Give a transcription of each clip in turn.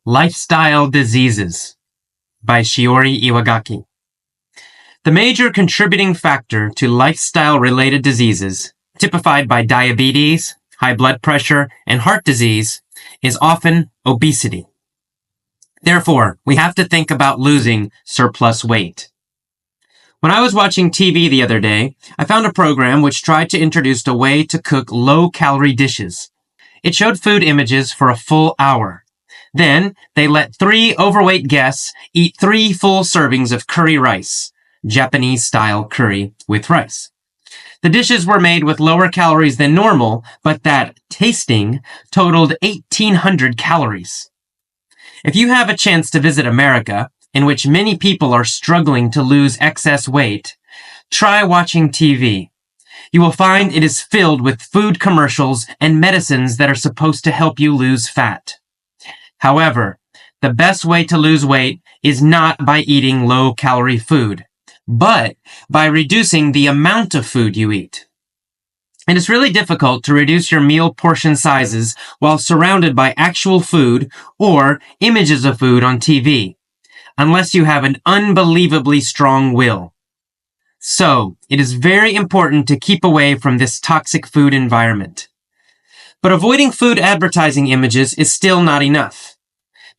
Lifestyle Diseases by Shiori Iwagaki. The major contributing factor to lifestyle-related diseases, typified by diabetes, high blood pressure, and heart disease, is often obesity. Therefore, we have to think about losing surplus weight. When I was watching TV the other day, I found a program which tried to introduce a way to cook low-calorie dishes. It showed food images for a full hour. Then, they let 3 overweight guests eat 3 full servings of curry rice, Japanese-style curry with rice. The dishes were made with lower calories than normal, but that tasting totaled 1,800 calories. If you have a chance to visit America, in which many people are struggling to lose excess weight, try watching TV. You will find it is filled with food commercials and medicines that are supposed to help you lose fat. However, the best way to lose weight is not by eating low-calorie food, but by reducing the amount of food you eat. It is really difficult to reduce your meal portion sizes while surrounded by actual food or images of food on TV, unless you have an unbelievably strong will. So, it is very important to keep away from this toxic food environment. But avoiding food advertising images is still not enough.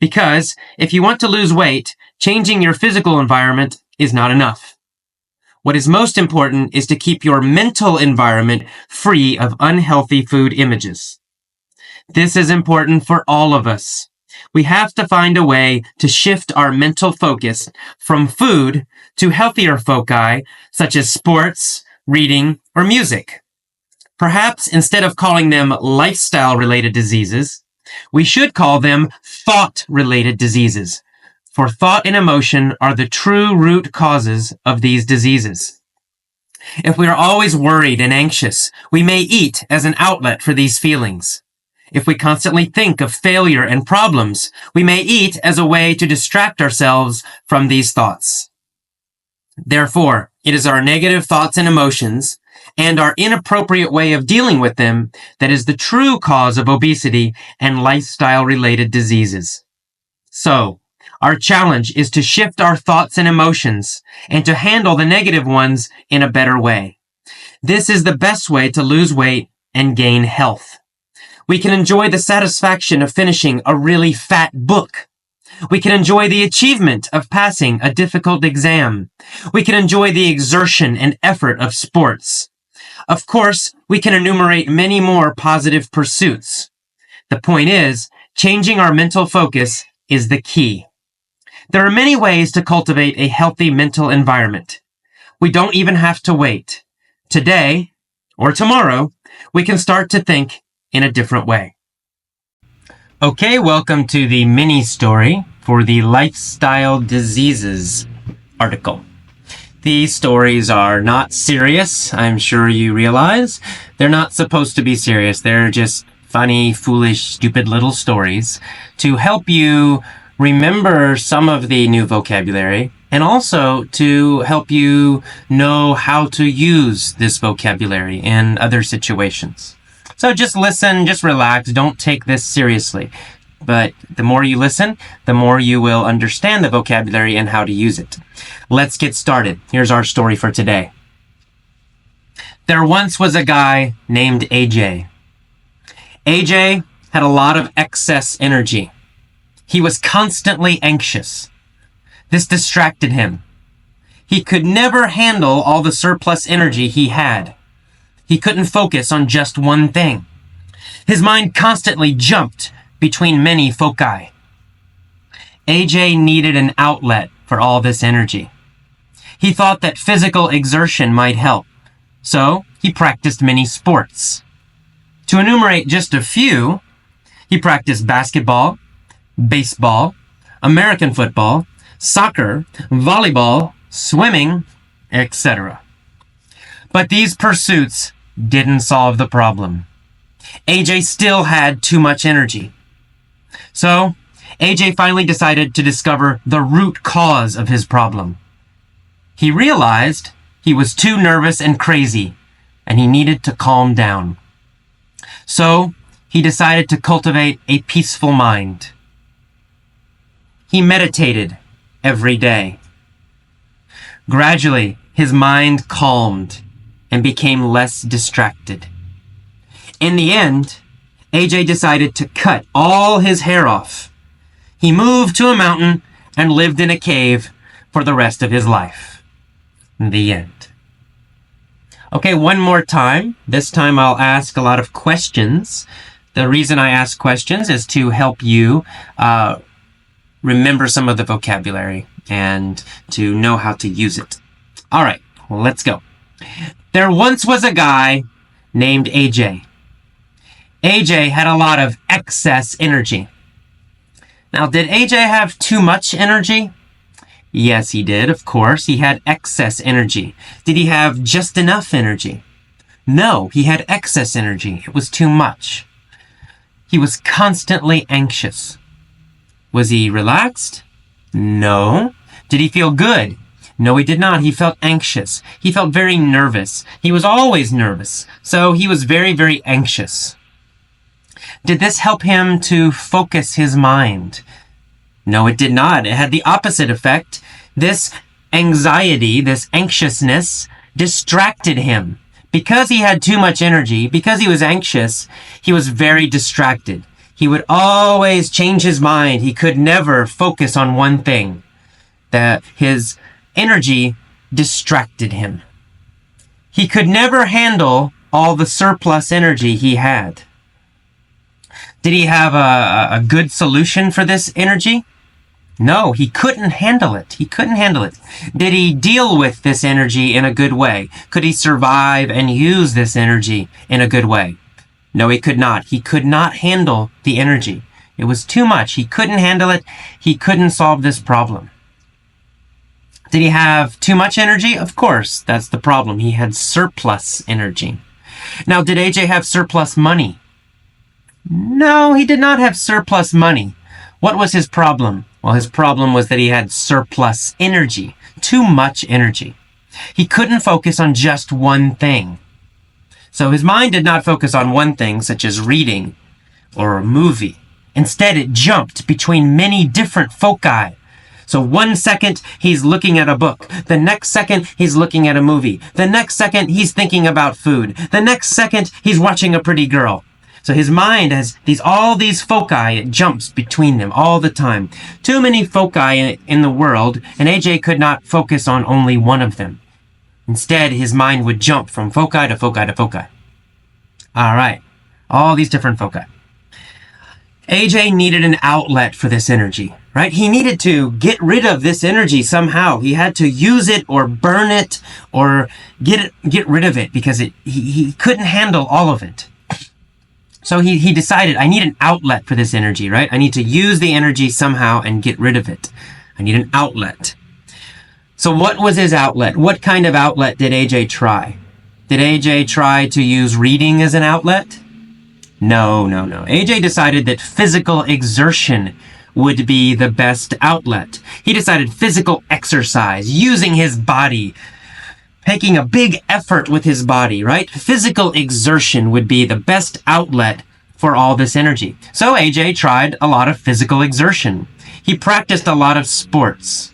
Because if you want to lose weight, changing your physical environment is not enough. What is most important is to keep your mental environment free of unhealthy food images. This is important for all of us. We have to find a way to shift our mental focus from food to healthier foci such as sports, reading, or music. Perhaps instead of calling them lifestyle-related diseases, we should call them thought-related diseases, for thought and emotion are the true root causes of these diseases. If we are always worried and anxious, we may eat as an outlet for these feelings. If we constantly think of failure and problems, we may eat as a way to distract ourselves from these thoughts. Therefore, it is our negative thoughts and emotions and our inappropriate way of dealing with them that is the true cause of obesity and lifestyle-related diseases. So, our challenge is to shift our thoughts and emotions and to handle the negative ones in a better way. This is the best way to lose weight and gain health. We can enjoy the satisfaction of finishing a really fat book. We can enjoy the achievement of passing a difficult exam. We can enjoy the exertion and effort of sports. Of course, we can enumerate many more positive pursuits. The point is, changing our mental focus is the key. There are many ways to cultivate a healthy mental environment. We don't even have to wait. Today, or tomorrow, we can start to think in a different way. Okay, welcome to the mini story for the Lifestyle Diseases article. These stories are not serious, I'm sure you realize. They're not supposed to be serious. They're just funny, foolish, stupid little stories to help you remember some of the new vocabulary and also to help you know how to use this vocabulary in other situations. So just listen, just relax, don't take this seriously. But the more you listen, the more you will understand the vocabulary and how to use it. Let's get started. Here's our story for today. There once was a guy named AJ. AJ had a lot of excess energy. He was constantly anxious. This distracted him. He could never handle all the surplus energy he had. He couldn't focus on just one thing. His mind constantly jumped between many foci. AJ needed an outlet for all this energy. He thought that physical exertion might help, so he practiced many sports. To enumerate just a few, he practiced basketball, baseball, American football, soccer, volleyball, swimming, etc. But these pursuits didn't solve the problem. AJ still had too much energy. So, AJ finally decided to discover the root cause of his problem. He realized he was too nervous and crazy, and he needed to calm down. So, he decided to cultivate a peaceful mind. he meditated every day. Gradually, his mind calmed and became less distracted. In the end, AJ decided to cut all his hair off. He moved to a mountain and lived in a cave for the rest of his life. The end. Okay, one more time. This time I'll ask a lot of questions. The reason I ask questions is to help you remember some of the vocabulary and to know how to use it. All right, let's go. There once was a guy named AJ. AJ had a lot of excess energy. Now, did AJ have too much energy? Yes, he did, of course. He had excess energy. Did he have just enough energy? No, he had excess energy. It was too much. He was constantly anxious. Was he relaxed? No. Did he feel good? No, he did not. He felt anxious. He felt very nervous. He was always nervous. So he was very, very anxious. Did this help him to focus his mind? No, it did not. It had the opposite effect. This anxiety, this anxiousness, distracted him. Because he had too much energy, because he was anxious, he was very distracted. He would always change his mind. He could never focus on one thing. His energy distracted him. He could never handle all the surplus energy he had. Did he have a good solution for this energy? No, he couldn't handle it. He couldn't handle it. Did he deal with this energy in a good way? Could he survive and use this energy in a good way? No, he could not. He could not handle the energy. It was too much. He couldn't handle it. He couldn't solve this problem. Did he have too much energy? Of course, that's the problem. He had surplus energy. Now, did AJ have surplus money? No, he did not have surplus money. What was his problem? Well, his problem was that he had surplus energy, too much energy. He couldn't focus on just one thing. So his mind did not focus on one thing, such as reading or a movie. Instead, it jumped between many different foci. So 1 second, he's looking at a book. The next second, he's looking at a movie. The next second, he's thinking about food. The next second, he's watching a pretty girl. So his mind has all these foci. It jumps between them all the time. Too many foci in the world, and AJ could not focus on only one of them. Instead, his mind would jump from foci to foci to foci. All right, all these different foci. AJ needed an outlet for this energy, right? He needed to get rid of this energy somehow. He had to use it or burn it or get rid of it because he couldn't handle all of it. So he decided, I need an outlet for this energy, right? I need to use the energy somehow and get rid of it. I need an outlet. So what was his outlet? What kind of outlet did AJ try? Did AJ try to use reading as an outlet? No. AJ decided that physical exertion would be the best outlet. He decided physical exercise, using his body, taking a big effort with his body, right? Physical exertion would be the best outlet for all this energy. So AJ tried a lot of physical exertion. He practiced a lot of sports.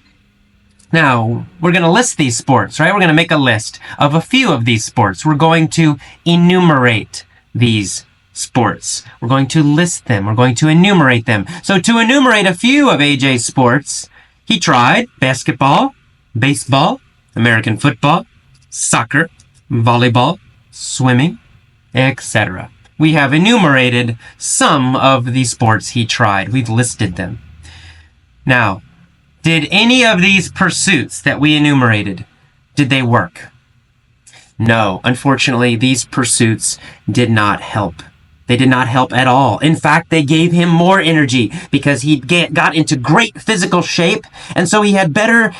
Now, we're going to list these sports, right? We're going to make a list of a few of these sports. We're going to enumerate these sports. We're going to list them. We're going to enumerate them. So to enumerate a few of AJ's sports, he tried basketball, baseball, American football, soccer, volleyball, swimming, etc. We have enumerated some of the sports he tried. We've listed them. Now, did any of these pursuits that we enumerated, did they work? No, unfortunately, these pursuits did not help. They did not help at all. In fact, they gave him more energy because he got into great physical shape, and so he had better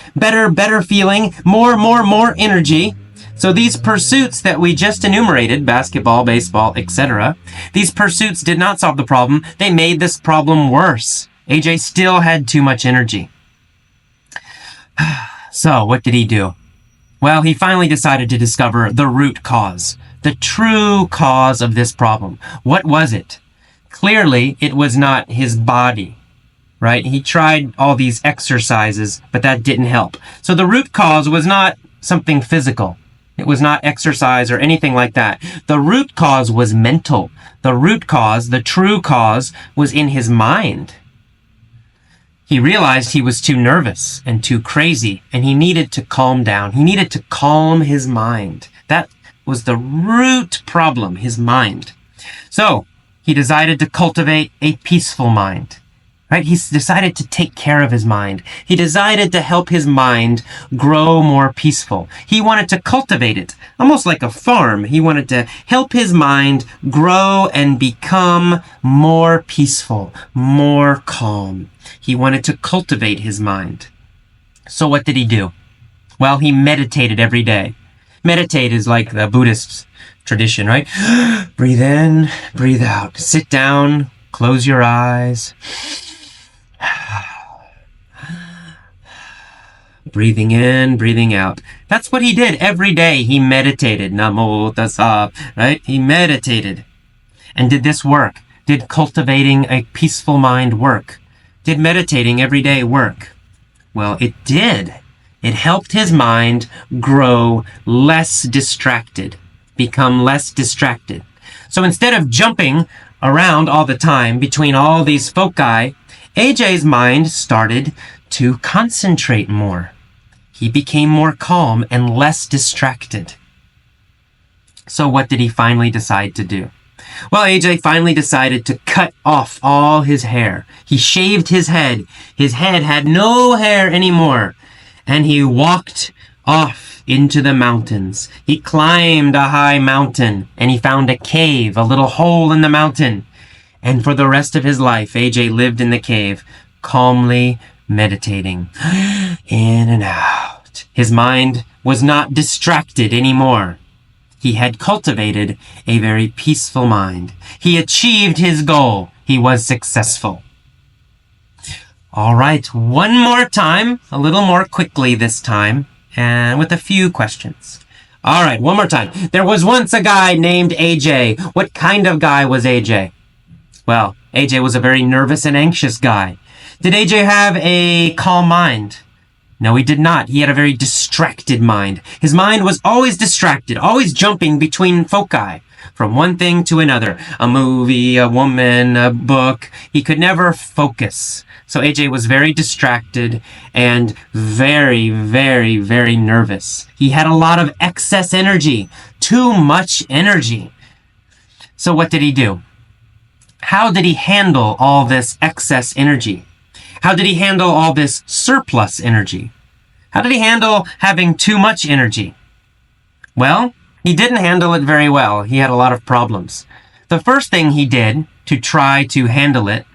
feeling, more energy. So these pursuits that we just enumerated, basketball, baseball, etc., these pursuits did not solve the problem. They made this problem worse. AJ still had too much energy. So what did he do? Well, he finally decided to discover the root cause, the true cause of this problem. What was it? Clearly, it was not his body. right? He tried all these exercises, but that didn't help. So the root cause was not something physical. It was not exercise or anything like that. The root cause was mental. The root cause, the true cause, was in his mind. He realized he was too nervous and too crazy, and he needed to calm down. He needed to calm his mind. That was the root problem, his mind. So he decided to cultivate a peaceful mind. Right? He decided to take care of his mind. He decided to help his mind grow more peaceful. He wanted to cultivate it, almost like a farm. He wanted to help his mind grow and become more peaceful, more calm. He wanted to cultivate his mind. So what did he do? Well, he meditated every day. Meditate is like the Buddhist tradition, right? Breathe in, breathe out. Sit down, close your eyes. Breathing in, breathing out. That's what he did every day. He meditated. Namo tassa, right? He meditated. And did this work? Did cultivating a peaceful mind work? Did meditating every day work? Well, it did. It helped his mind grow less distracted, become less distracted. So instead of jumping around all the time between all these foci, AJ's mind started to concentrate more. He became more calm and less distracted. So what did he finally decide to do? Well, AJ finally decided to cut off all his hair. He shaved his head. His head had no hair anymore. And he walked off into the mountains. He climbed a high mountain and he found a cave, a little hole in the mountain. And for the rest of his life, AJ lived in the cave, calmly meditating. In and out. His mind was not distracted anymore. He had cultivated a very peaceful mind. He achieved his goal. He was successful. All right, one more time, a little more quickly this time, and with a few questions. All right, one more time. There was once a guy named AJ. What kind of guy was AJ? Well, AJ was a very nervous and anxious guy. Did AJ have a calm mind? No, he did not. He had a very distracted mind. His mind was always distracted, always jumping between foci, from one thing to another. A movie, a woman, a book. He could never focus. So AJ was very distracted and very, very, very nervous. He had a lot of excess energy, too much energy. So what did he do? How did he handle all this excess energy? How did he handle all this surplus energy? How did he handle having too much energy? Well, he didn't handle it very well. He had a lot of problems. The first thing he did to try to handle it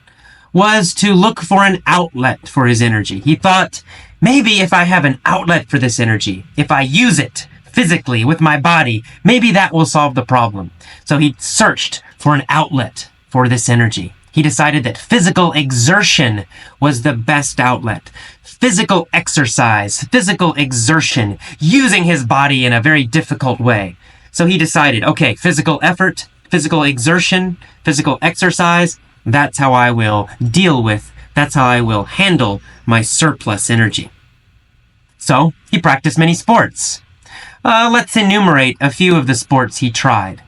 was to look for an outlet for his energy. He thought, maybe if I have an outlet for this energy, if I use it physically with my body, maybe that will solve the problem. So he searched for an outlet for this energy. He decided that physical exertion was the best outlet. Physical exercise, physical exertion, using his body in a very difficult way. So he decided, okay, physical effort, physical exertion, physical exercise, that's how I will deal with, that's how I will handle my surplus energy. So he practiced many sports. Let's enumerate a few of the sports he tried.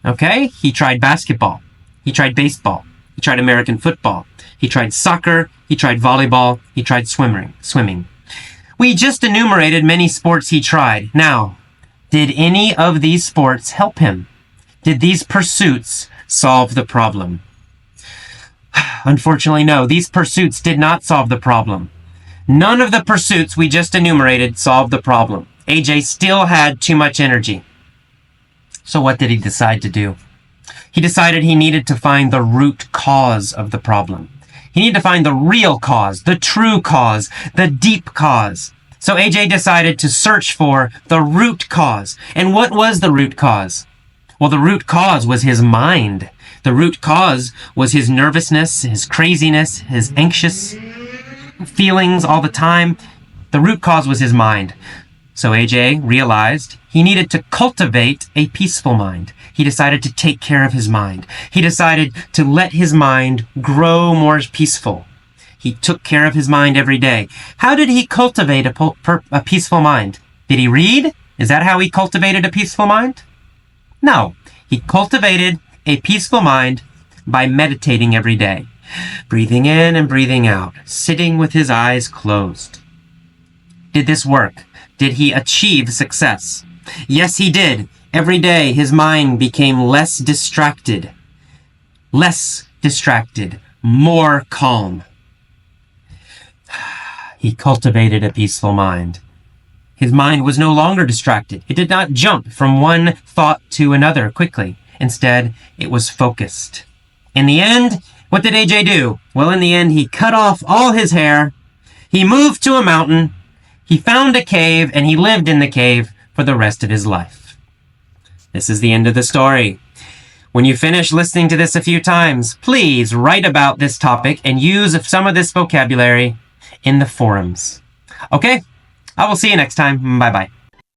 Okay, he tried basketball. He tried baseball. He tried American football. He tried soccer. He tried volleyball. He tried swimming. We just enumerated many sports he tried. Now, did any of these sports help him? Did these pursuits solve the problem? Unfortunately, no. These pursuits did not solve the problem. None of the pursuits we just enumerated solved the problem. AJ still had too much energy. So what did he decide to do? He decided he needed to find the root cause of the problem. He needed to find the real cause, the true cause, the deep cause. So AJ decided to search for the root cause. And what was the root cause? Well, the root cause was his mind. The root cause was his nervousness, his craziness, his anxious feelings all the time. The root cause was his mind. So AJ realized he needed to cultivate a peaceful mind. He decided to take care of his mind. He decided to let his mind grow more peaceful. He took care of his mind every day. How did he cultivate a peaceful mind? Did he read? Is that how he cultivated a peaceful mind? No. He cultivated a peaceful mind by meditating every day. Breathing in and breathing out. Sitting with his eyes closed. Did this work? Did he achieve success? Yes, he did. Every day, his mind became less distracted. Less distracted. More calm. He cultivated a peaceful mind. His mind was no longer distracted. It did not jump from one thought to another quickly. Instead, it was focused. In the end, what did AJ do? Well, in the end, he cut off all his hair. He moved to a mountain. He found a cave, and he lived in the cave for the rest of his life. This is the end of the story. When you finish listening to this a few times, please write about this topic and use some of this vocabulary in the forums. Okay? I will see you next time. Bye-bye.